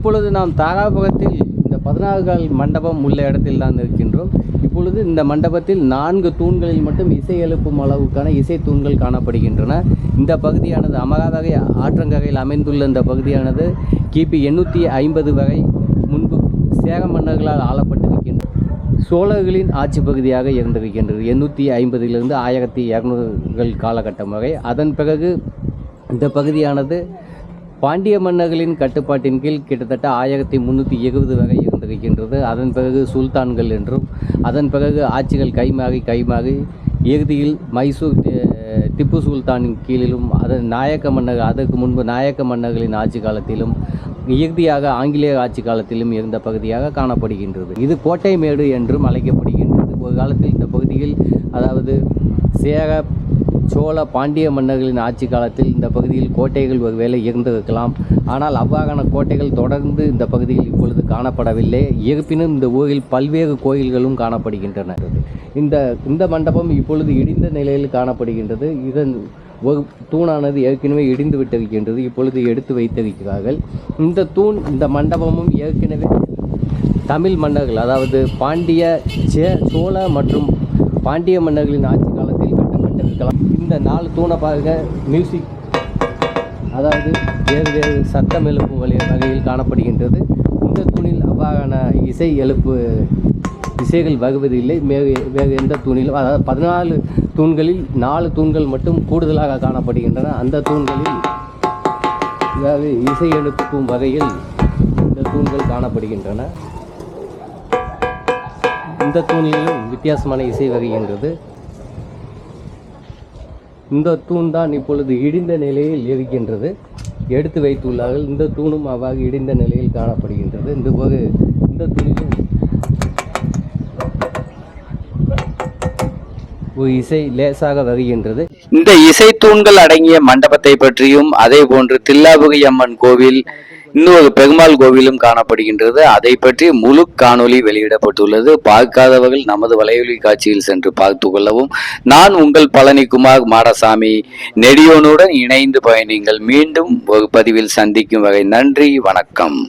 இப்பொழுது நாம் தாராபுரத்தில் இந்த 16 கால் மண்டபம் உள்ள இடத்தில் தான் இருக்கின்றோம். இப்பொழுது இந்த மண்டபத்தில் 4 தூண்களில் மட்டும் இசை எழுப்பும் அளவுக்கான இசை தூண்கள் காணப்படுகின்றன. இந்த பகுதியானது அமராவதி ஆற்றங்கரையில் அமைந்துள்ள இந்த பகுதியானது கிபி 850 வரை முன்பு சேர மன்னர்களால் ஆளப்பட்டிருக்கின்றது. சோழர்களின் ஆட்சி பகுதியாக இருந்திருக்கின்றது 850 1200 காலகட்டம் வரை. அதன் பிறகு இந்த பகுதியானது பாண்டிய மன்னர்களின் கட்டுப்பாட்டின் கீழ் கிட்டத்தட்ட 1320 வரை இருந்திருக்கின்றது. அதன் பிறகு சுல்தான்கள் என்றும், அதன் பிறகு ஆட்சிகள் கைமாறி இறுதியில் மைசூர் திப்பு சுல்தானின் கீழிலும், அதற்கு முன்பு நாயக்க மன்னர்களின் ஆட்சி காலத்திலும், இறுதியாக ஆங்கிலேயர் ஆட்சி காலத்திலும் இருந்த பகுதியாக காணப்படுகின்றது. இது கோட்டை மேடு என்றும் அழைக்கப்படுகின்றது. ஒரு காலத்தில் இந்த பகுதியில், அதாவது சேர சோழ பாண்டிய மன்னர்களின் ஆட்சி காலத்தில் இந்த பகுதியில் கோட்டைகள் ஒருவேளை இருந்திருக்கலாம். ஆனால் அவ்வாறான கோட்டைகள் தொடர்ந்து இந்த பகுதியில் இப்பொழுது காணப்படவில்லை. இருப்பினும் இந்த ஊரில் பல்வேறு கோயில்களும் காணப்படுகின்றன. இந்த மண்டபம் இப்பொழுது இடிந்த நிலையில் காணப்படுகின்றது. இதன் ஒரு தூணானது ஏற்கனவே இடிந்து விட்டிருக்கின்றது. இப்பொழுது எடுத்து வைத்திருக்கிறார்கள். இந்த மண்டபமும் ஏற்கனவே தமிழ் மன்னர்கள், அதாவது பாண்டிய, சோழ மற்றும் பாண்டிய மன்னர்களின் ஆட்சி காலத்தில் கட்டப்பட்டிருக்கலாம். இந்த 4 தூணை பாருங்க, மியூசிக், அதாவது வேறு சத்தம் எழுப்பும் வகையில் காணப்படுகின்றது. இந்த தூணில் அவ்வாறான இசைகள் வருவதில்லை. வேறு எந்த தூணிலும், அதாவது 14 தூண்களில் 4 தூண்கள் மட்டும் கூடுதலாக காணப்படுகின்றன. அந்த தூண்களில் அதாவது இசை எழுப்பும் வகையில் இந்த தூண்கள் காணப்படுகின்றன. இந்த தூணிலும் வித்தியாசமான இசை வருகின்றது. இந்த தூண் தான் இப்பொழுது இடிந்த நிலையில் இருக்கின்றது. எடுத்து வைத்துள்ளார்கள். இந்த தூணும் அவ்வாறு இடிந்த நிலையில் காணப்படுகின்றது. இந்த தூணிலும் ஒரு இசை லேசாக வருகின்றது. இந்த இசை தூண்கள் அடங்கிய மண்டபத்தை பற்றியும், அதே போன்று தில்லாபுரி அம்மன் கோவில், இன்னொரு பெருமாள் கோவிலும் காணப்படுகின்றது. அதை பற்றி முழு காணொளி வெளியிடப்பட்டுள்ளது. பார்க்காதவர்கள் நமது வலையொலி காட்சியில் சென்று பார்த்து கொள்ளவும். நான் உங்கள் பழனிக்குமார் மாடசாமி. நெடியோனுடன் இணைந்து பயணிங்கள். மீண்டும் ஒரு பதிவில் சந்திக்கும் வரை நன்றி, வணக்கம்.